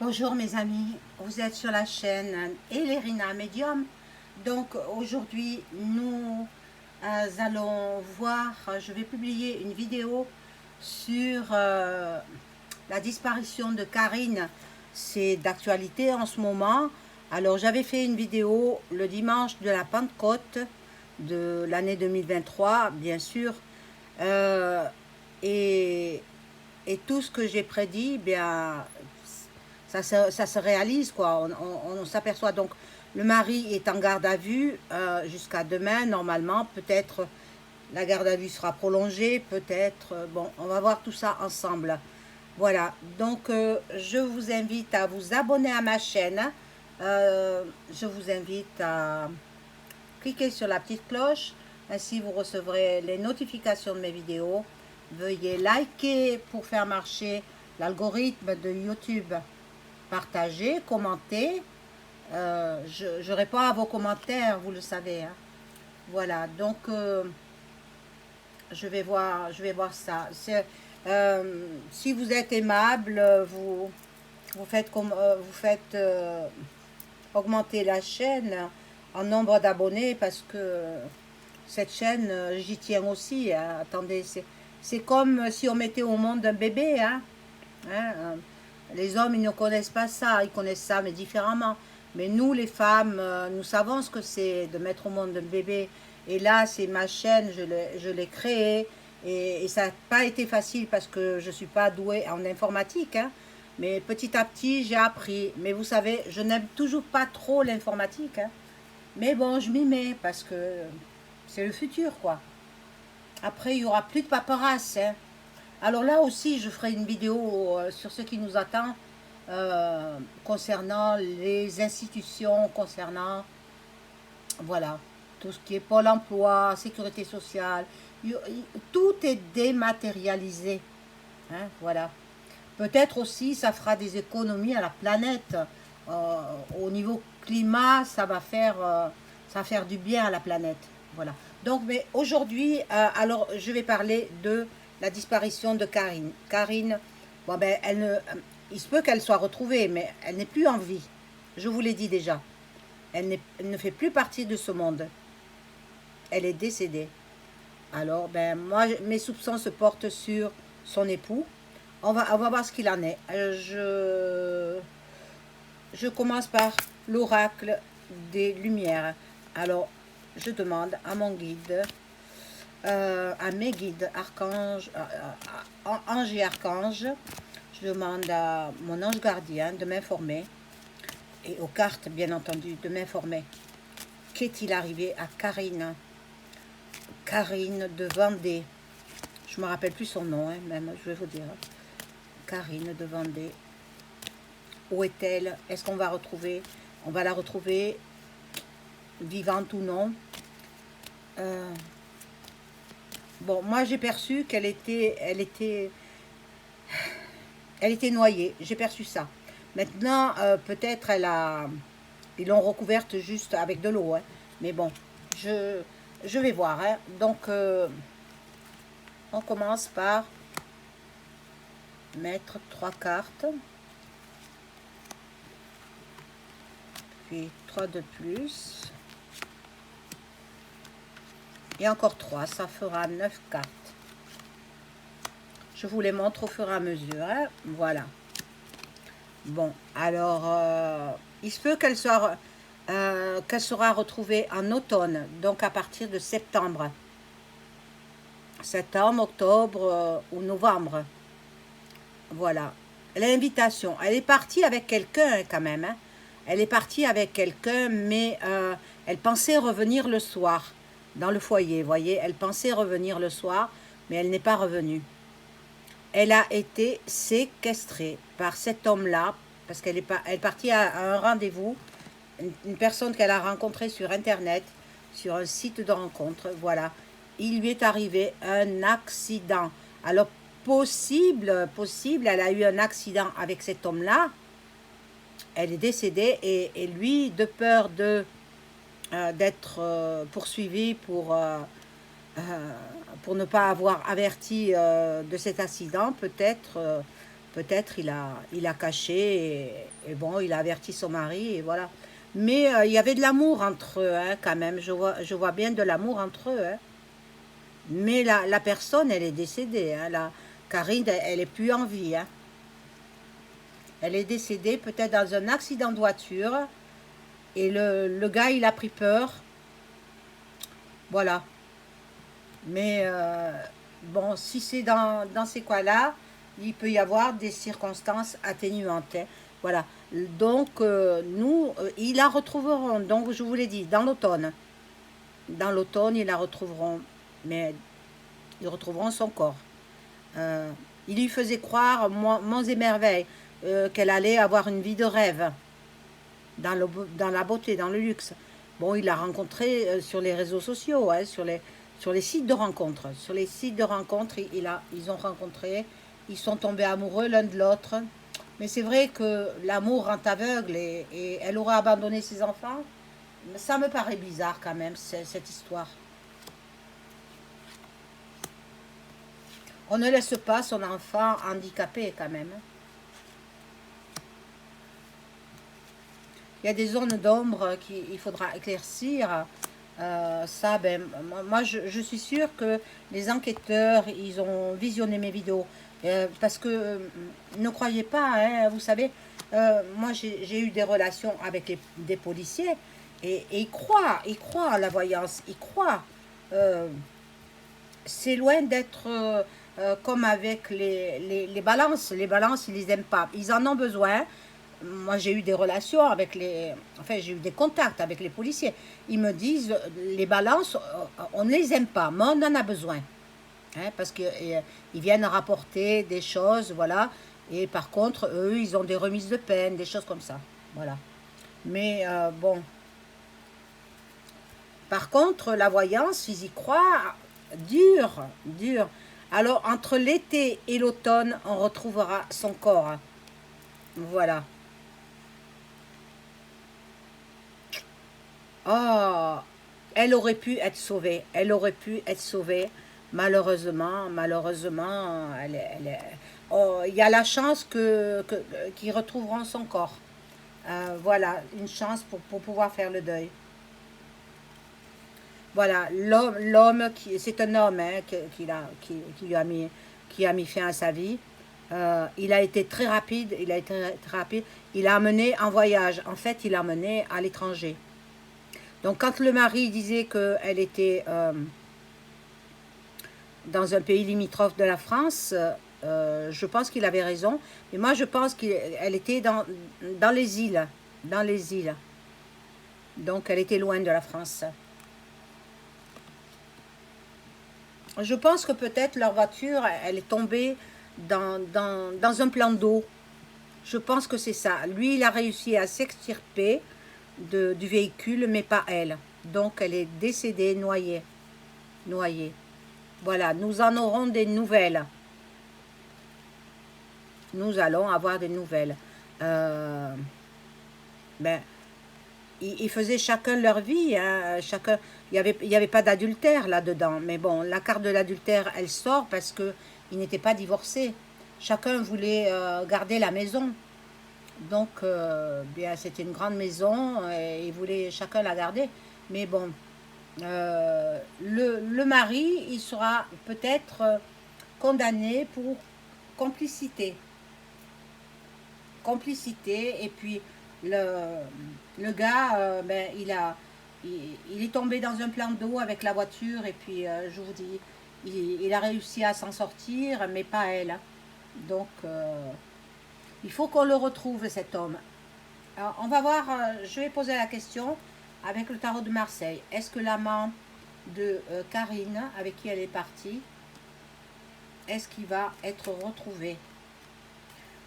Bonjour mes amis, vous êtes sur la chaîne Elerina Medium. Donc aujourd'hui nous allons voir, je vais publier une vidéo sur la disparition de Karine. C'est d'actualité en ce moment. Alors j'avais fait une vidéo le dimanche de la Pentecôte de l'année 2023 bien sûr. Euh, et, et tout ce que j'ai prédit, bien ça se réalise, quoi. On s'aperçoit donc, le mari est en garde à vue jusqu'à demain, normalement. Peut-être la garde à vue sera prolongée, peut-être. Bon, on va voir tout ça ensemble. Voilà, donc je vous invite à vous abonner à ma chaîne. Je vous invite à cliquer sur la petite cloche. Ainsi, vous recevrez les notifications de mes vidéos. Veuillez liker pour faire marcher l'algorithme de YouTube. Partagez, commentez. Je réponds à vos commentaires, vous le savez, hein. Voilà, donc je vais voir ça. Si vous êtes aimable, vous faites augmenter la chaîne en nombre d'abonnés parce que cette chaîne, j'y tiens aussi, hein. Attendez, c'est comme si on mettait au monde un bébé, hein. Les hommes, ils ne connaissent pas ça, ils connaissent ça, mais différemment. Mais nous, les femmes, nous savons ce que c'est de mettre au monde un bébé. Et là, c'est ma chaîne, je l'ai créée. Et ça n'a pas été facile parce que je ne suis pas douée en informatique, hein. Mais petit à petit, j'ai appris. Mais vous savez, je n'aime toujours pas trop l'informatique, hein. Mais bon, je m'y mets parce que c'est le futur, quoi. Après, il n'y aura plus de paperasse, hein. Alors là aussi, je ferai une vidéo sur ce qui nous attend concernant les institutions, concernant, voilà, tout ce qui est Pôle emploi, sécurité sociale. Tout est dématérialisé, hein, voilà. Peut-être aussi, ça fera des économies à la planète. Euh, Au niveau climat, ça va faire du bien à la planète. Voilà. Donc, mais aujourd'hui, alors, je vais parler de la disparition de Karine. Karine, bon, ben, il se peut qu'elle soit retrouvée, mais elle n'est plus en vie. Je vous l'ai dit déjà. Elle ne fait plus partie de ce monde. Elle est décédée. Alors, ben, moi, mes soupçons se portent sur son époux. On va voir ce qu'il en est. Je commence par l'oracle des lumières. Alors, je demande à mon guide, à mes guides, archanges, anges et archanges, je demande à mon ange gardien de m'informer, et aux cartes, bien entendu, de m'informer. Qu'est-il arrivé à Karine? Karine de Vendée. Je ne me rappelle plus son nom, hein, même, je vais vous dire. Karine de Vendée. Où est-elle? Est-ce qu'on va retrouver? On va la retrouver vivante ou non. Bon, moi j'ai perçu elle était noyée. J'ai perçu ça. Maintenant, peut-être ils l'ont recouverte juste avec de l'eau, hein. Mais bon, je vais voir, hein. Donc, on commence par mettre 3 cartes. Puis 3 de plus. Et encore 3, ça fera 9 cartes. Je vous les montre au fur et à mesure, hein. Voilà. Bon, alors, il se peut qu'elle sera retrouvée en automne, donc à partir de septembre. Septembre, octobre ou novembre. Voilà. L'invitation, elle est partie avec quelqu'un quand même, hein. Elle est partie avec quelqu'un, mais elle pensait revenir le soir dans le foyer, voyez. Elle pensait revenir le soir, mais elle n'est pas revenue. Elle a été séquestrée par cet homme-là, parce qu'elle est partie à un rendez-vous, une personne qu'elle a rencontrée sur Internet, sur un site de rencontre, voilà. Il lui est arrivé un accident. Alors, possible, elle a eu un accident avec cet homme-là, elle est décédée, et lui, de peur d'être poursuivi pour ne pas avoir averti de cet accident, peut-être Peut-être il a caché et bon, il a averti son mari et voilà. Mais il y avait de l'amour entre eux, hein, quand même. Je vois bien de l'amour entre eux. Hein. Mais la personne, elle est décédée. Hein, Karine, elle est plus en vie. Hein. Elle est décédée peut-être dans un accident de voiture. Et le gars, il a pris peur. Voilà. Mais bon, si c'est dans ces cas-là, il peut y avoir des circonstances atténuantes. Hein. Voilà. Donc, nous, ils la retrouveront. Donc, je vous l'ai dit, dans l'automne. Dans l'automne, ils la retrouveront. Mais ils retrouveront son corps. Euh, il lui faisait croire, monts et merveilles, qu'elle allait avoir une vie de rêve dans la beauté, dans le luxe. Bon, il l'a rencontrée sur les réseaux sociaux, hein, sur les sites de rencontres. Sur les sites de rencontres, ils ont rencontré, ils sont tombés amoureux l'un de l'autre. Mais c'est vrai que l'amour rend aveugle et elle aurait abandonné ses enfants. Ça me paraît bizarre quand même, cette histoire. On ne laisse pas son enfant handicapé quand même. Il y a des zones d'ombre qu'il faudra éclaircir. Ça, ben, moi, je suis sûre que les enquêteurs, ils ont visionné mes vidéos. Parce que, ne croyez pas, hein, vous savez, moi, j'ai eu des relations avec des policiers et ils croient à la voyance, ils croient. Euh, c'est loin d'être comme avec les balances. Les balances, ils les aiment pas. Ils en ont besoin. Moi, j'ai eu des relations avec enfin, j'ai eu des contacts avec les policiers. Ils me disent, les balances, on ne les aime pas, mais on en a besoin. Hein, parce qu'ils viennent rapporter des choses, voilà. Et par contre, eux, ils ont des remises de peine, des choses comme ça. Voilà. Mais bon, par contre, la voyance, ils y croient dur, dur. Alors, entre l'été et l'automne, on retrouvera son corps. Voilà. Oh, elle aurait pu être sauvée. Elle aurait pu être sauvée. Malheureusement, oh, il y a la chance qu'ils retrouveront son corps. Voilà, une chance pour pouvoir faire le deuil. Voilà, c'est un homme hein, qui lui a qui a mis fin à sa vie. Il a été très rapide, il a été très rapide. Il a amené en voyage. En fait, il a amené à l'étranger. Donc, quand le mari disait qu'elle était dans un pays limitrophe de la France, je pense qu'il avait raison. Mais moi, je pense qu'elle était dans les îles. Dans les îles. Donc, elle était loin de la France. Je pense que peut-être leur voiture, elle est tombée dans un plan d'eau. Je pense que c'est ça. Lui, il a réussi à s'extirper du véhicule, mais pas elle. Donc, elle est décédée, noyée. Noyée. Voilà, nous en aurons des nouvelles. Nous allons avoir des nouvelles. Ben, ils faisaient chacun leur vie. Hein, chacun, il y avait pas d'adultère là-dedans. Mais bon, la carte de l'adultère, elle sort parce qu'ils n'étaient pas divorcés. Chacun voulait garder la maison. Donc, bien, c'était une grande maison et ils voulaient chacun la garder. Mais bon, le mari, il sera peut-être condamné pour complicité. Complicité. Et puis, le gars, ben, il est tombé dans un plan d'eau avec la voiture. Et puis, je vous dis, il a réussi à s'en sortir, mais pas elle. Donc, il faut qu'on le retrouve, cet homme. Alors, on va voir, je vais poser la question avec le tarot de Marseille. Est-ce que l'amant de Karine, avec qui elle est partie, est-ce qu'il va être retrouvé?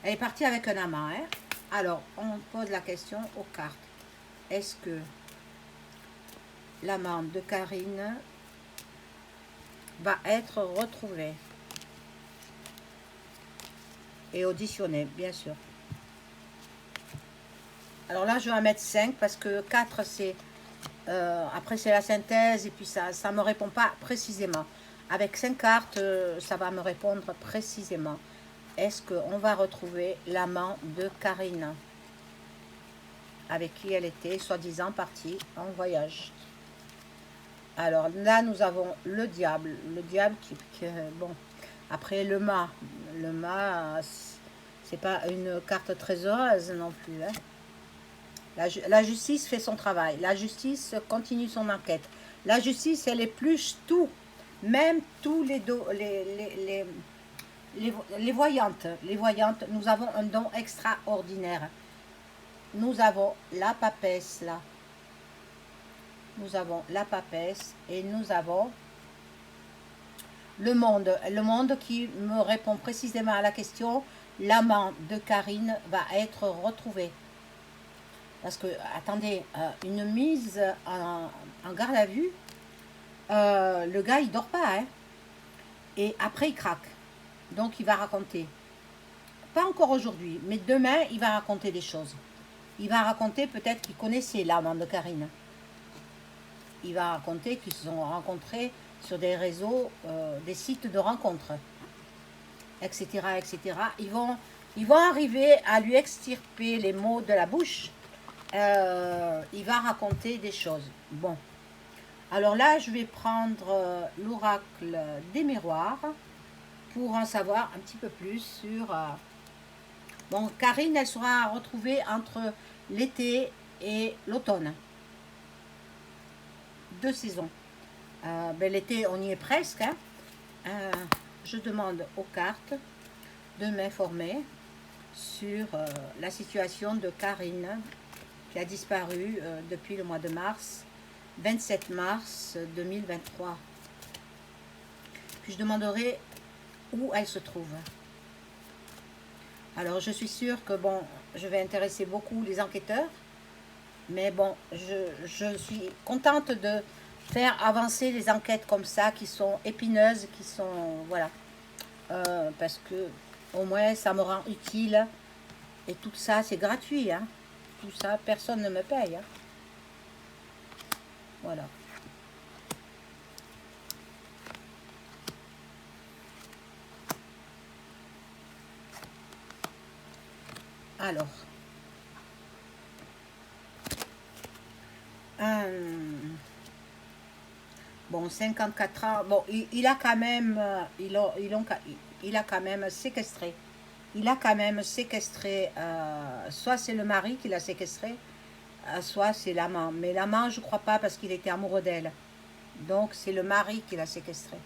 Elle est partie avec un amant. Hein? Alors, on pose la question aux cartes. Est-ce que l'amant de Karine va être retrouvé et auditionné, bien sûr. Alors là, je vais en mettre 5 parce que 4, c'est... après, c'est la synthèse et puis ça ne me répond pas précisément. Avec 5 cartes, ça va me répondre précisément. est-ce qu'on va retrouver l'amant de Karine, avec qui elle était soi-disant partie en voyage. Alors là, nous avons le diable qui bon, après le mât, c'est pas une carte très heureuse non plus, hein. La justice fait son travail, la justice continue son enquête, la justice elle épluche tout, même tous les voyantes, nous avons un don extraordinaire. Nous avons la papesse là, nous avons la papesse et nous avons le monde qui me répond précisément à la question, l'amant de Karine va être retrouvé. Parce que, attendez, une mise en garde à vue, le gars il dort pas, hein, et après il craque. Donc il va raconter, pas encore aujourd'hui, mais demain il va raconter des choses. Il va raconter peut-être qu'il connaissait l'amant de Karine. Il va raconter qu'ils se sont rencontrés sur des réseaux, des sites de rencontres, etc., etc. Ils vont arriver à lui extirper les mots de la bouche. Il va raconter des choses. Bon, alors là, je vais prendre l'oracle des miroirs pour en savoir un petit peu plus sur... Bon, Karine, elle sera retrouvée entre l'été et l'automne. 2 saisons. Ben, l'été, on y est presque, hein. Je demande aux cartes de m'informer sur la situation de Karine qui a disparu depuis le mois de mars, 27 mars 2023. Puis je demanderai où elle se trouve. Alors je suis sûre que bon, je vais intéresser beaucoup les enquêteurs, mais bon, je suis contente de faire avancer les enquêtes comme ça, qui sont épineuses, qui sont, voilà, parce que au moins ça me rend utile, et tout ça c'est gratuit, hein. Tout ça, personne ne me paye, hein. Voilà. Alors, bon, 54 ans, bon, il a quand même, il a quand même séquestré. Il a quand même séquestré, soit c'est le mari qui l'a séquestré, soit c'est l'amant. Mais l'amant, je crois pas, parce qu'il était amoureux d'elle. Donc, c'est le mari qui l'a séquestré.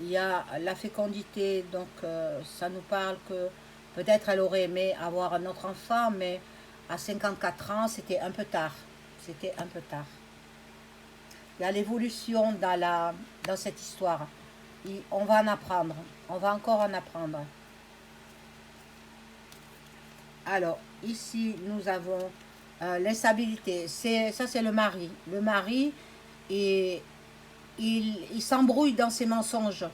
Il y a la fécondité, donc ça nous parle que peut-être elle aurait aimé avoir un autre enfant, mais à 54 ans, c'était un peu tard. C'était un peu tard. Il y a l'évolution dans cette histoire. On va en apprendre. On va encore en apprendre. Alors, ici, nous avons l'instabilité. Ça, c'est le mari. Le mari, il s'embrouille dans ses mensonges.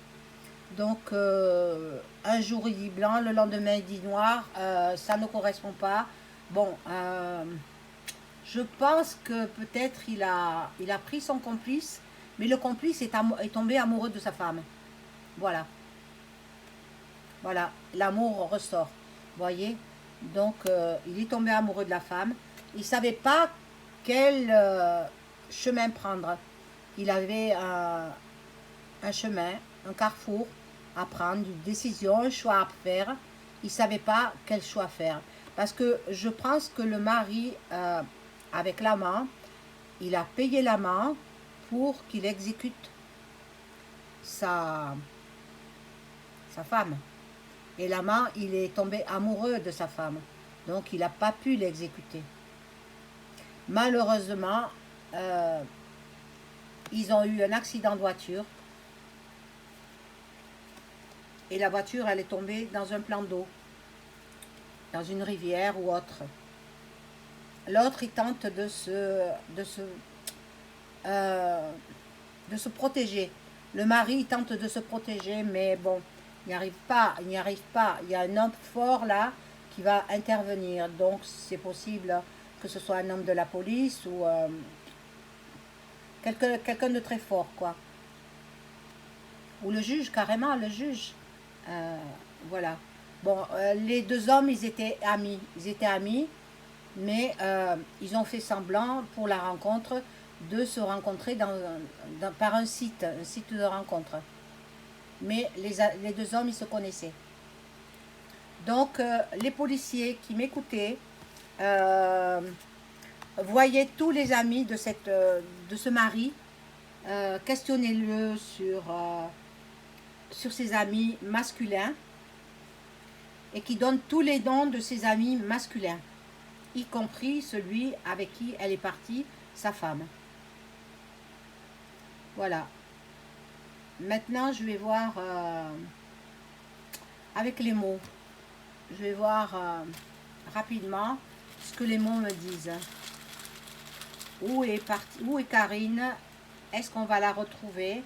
Donc, un jour, il dit blanc, le lendemain, il dit noir. Ça ne correspond pas. Bon, je pense que peut-être il a pris son complice, mais le complice est tombé amoureux de sa femme. Voilà. Voilà, l'amour ressort. Voyez? Donc, il est tombé amoureux de la femme. Il ne savait pas quel chemin prendre. Il avait un chemin, un carrefour à prendre, une décision, un choix à faire. Il ne savait pas quel choix faire. Parce que je pense que le mari, avec l'amant, il a payé l'amant pour qu'il exécute sa femme. Et l'amant, il est tombé amoureux de sa femme. Donc, il n'a pas pu l'exécuter. Malheureusement, ils ont eu un accident de voiture. Et la voiture, elle est tombée dans un plan d'eau. Dans une rivière ou autre. L'autre, il tente de se protéger. Le mari, il tente de se protéger, mais bon, il n'y arrive pas, il n'y arrive pas. Il y a un homme fort là qui va intervenir. Donc, c'est possible que ce soit un homme de la police ou quelqu'un de très fort, quoi. ou le juge, carrément le juge. Voilà. Bon, les deux hommes, ils étaient amis, mais ils ont fait semblant pour la rencontre de se rencontrer par un site de rencontre. Mais les deux hommes, ils se connaissaient. Donc, les policiers qui m'écoutaient voyaient tous les amis de ce mari, questionnez-le sur ses amis masculins, et qui donne tous les noms de ses amis masculins, y compris celui avec qui elle est partie, sa femme. Voilà. Maintenant, je vais voir avec les mots. Je vais voir rapidement ce que les mots me disent. Où est Karine? Est-ce qu'on va la retrouver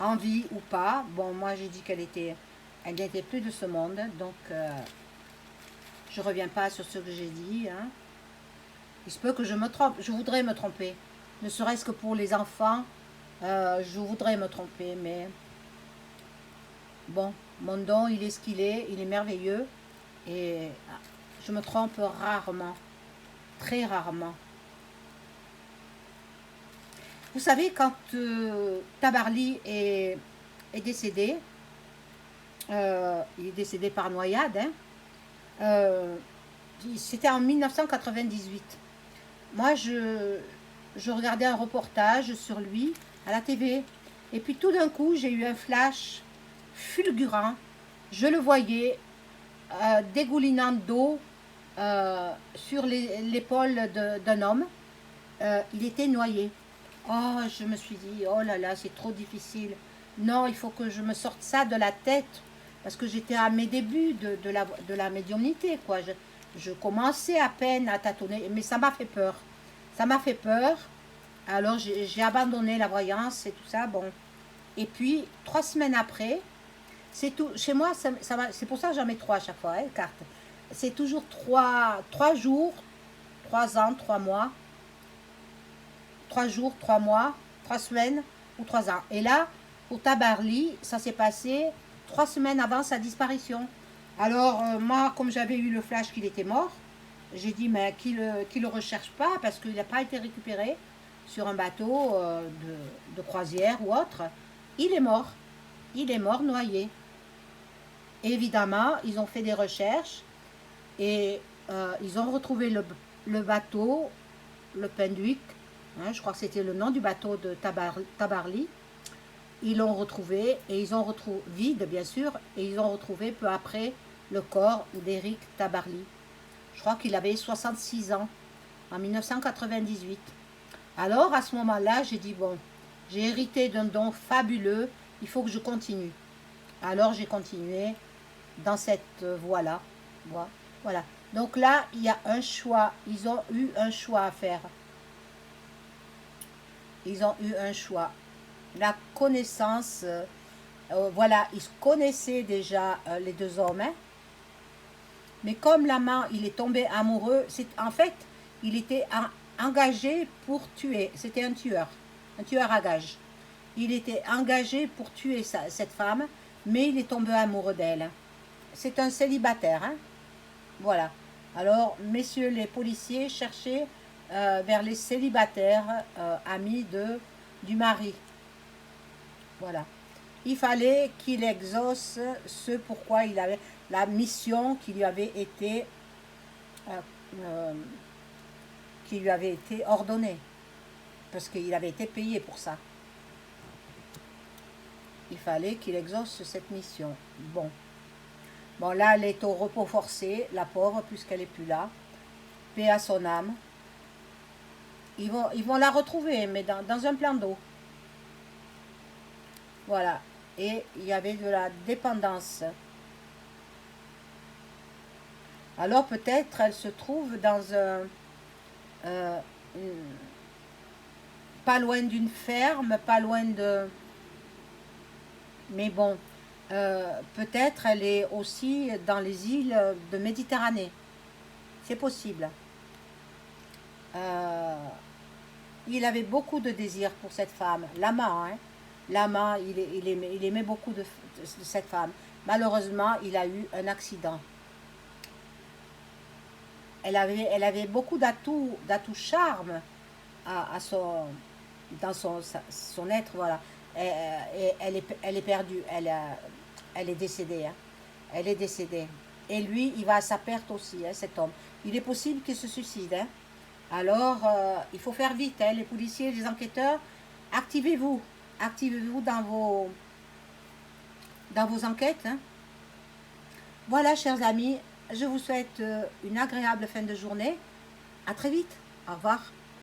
en vie ou pas? Bon, moi j'ai dit qu'elle n'était plus de ce monde, donc je ne reviens pas sur ce que j'ai dit. Hein. Il se peut que je me trompe, je voudrais me tromper, ne serait-ce que pour les enfants, je voudrais me tromper, mais bon, mon don, il est ce qu'il est, il est merveilleux, et je me trompe rarement, très rarement. Vous savez, quand Tabarly est décédé, il est décédé par noyade, hein, c'était en 1998. Moi, je regardais un reportage sur lui à la TV, et puis tout d'un coup, j'ai eu un flash fulgurant. Je le voyais dégoulinant d'eau sur l'épaule d'un homme. Il était noyé. Oh, je me suis dit, oh là là, c'est trop difficile. Non, il faut que je me sorte ça de la tête, parce que j'étais à mes débuts de la médiumnité, quoi. Je commençais à peine à tâtonner, mais ça m'a fait peur. Ça m'a fait peur. Alors, j'ai abandonné la voyance et tout ça, bon. Et puis, 3 semaines après, c'est tout. Chez moi, c'est pour ça que j'en mets 3 à chaque fois, hein, carte. C'est toujours 3 jours, 3 ans, 3 mois. 3 jours, 3 mois, 3 semaines ou 3 ans. Et là, pour Tabarly, ça s'est passé 3 semaines avant sa disparition. Alors, moi, comme j'avais eu le flash qu'il était mort, j'ai dit, mais qu'il le recherche pas, parce qu'il n'a pas été récupéré sur un bateau de croisière ou autre. Il est mort. Il est mort noyé. Et évidemment, ils ont fait des recherches et ils ont retrouvé le bateau, le Penduic, hein, je crois que c'était le nom du bateau de Tabarly. Ils l'ont retrouvé, et ils ont retrouvé, vide bien sûr, et ils ont retrouvé peu après le corps d'Éric Tabarly. Je crois qu'il avait 66 ans, en 1998. Alors à ce moment-là, j'ai dit, bon, j'ai hérité d'un don fabuleux, il faut que je continue. Alors j'ai continué dans cette voie-là. Voilà. Donc là, il y a un choix, ils ont eu un choix à faire. Ils ont eu un choix. La connaissance, voilà, ils connaissaient déjà les deux hommes. Hein, mais comme l'amant, il est tombé amoureux, en fait, il était engagé pour tuer. C'était un tueur à gages. Il était engagé pour tuer cette femme, mais il est tombé amoureux d'elle. C'est un célibataire. Hein, voilà. Alors, messieurs les policiers, cherchez vers les célibataires amis du mari. Voilà. Il fallait qu'il exauce ce pourquoi il avait la mission qui lui avait été ordonnée, parce qu'il avait été payé pour ça. Il fallait qu'il exauce cette mission. Bon, là, elle est au repos forcé, la pauvre, puisqu'elle n'est plus là. Paix à son âme. Ils vont la retrouver, mais dans un plan d'eau. Voilà. Et il y avait de la dépendance. Alors peut-être elle se trouve dans pas loin d'une ferme, pas loin de... Mais bon, peut-être elle est aussi dans les îles de Méditerranée. C'est possible. Il avait beaucoup de désir pour cette femme, l'amant, hein. l'amant, il aimait beaucoup de cette femme. Malheureusement, il a eu un accident. Elle avait beaucoup d'atouts charme dans son être, voilà. Elle est perdue, elle est décédée. Hein. Elle est décédée. Et lui, il va à sa perte aussi, hein, cet homme. Il est possible qu'il se suicide. Hein. Alors, il faut faire vite, hein, les policiers, les enquêteurs, activez-vous. Activez-vous dans vos enquêtes. Hein. Voilà, chers amis, je vous souhaite une agréable fin de journée. À très vite. Au revoir.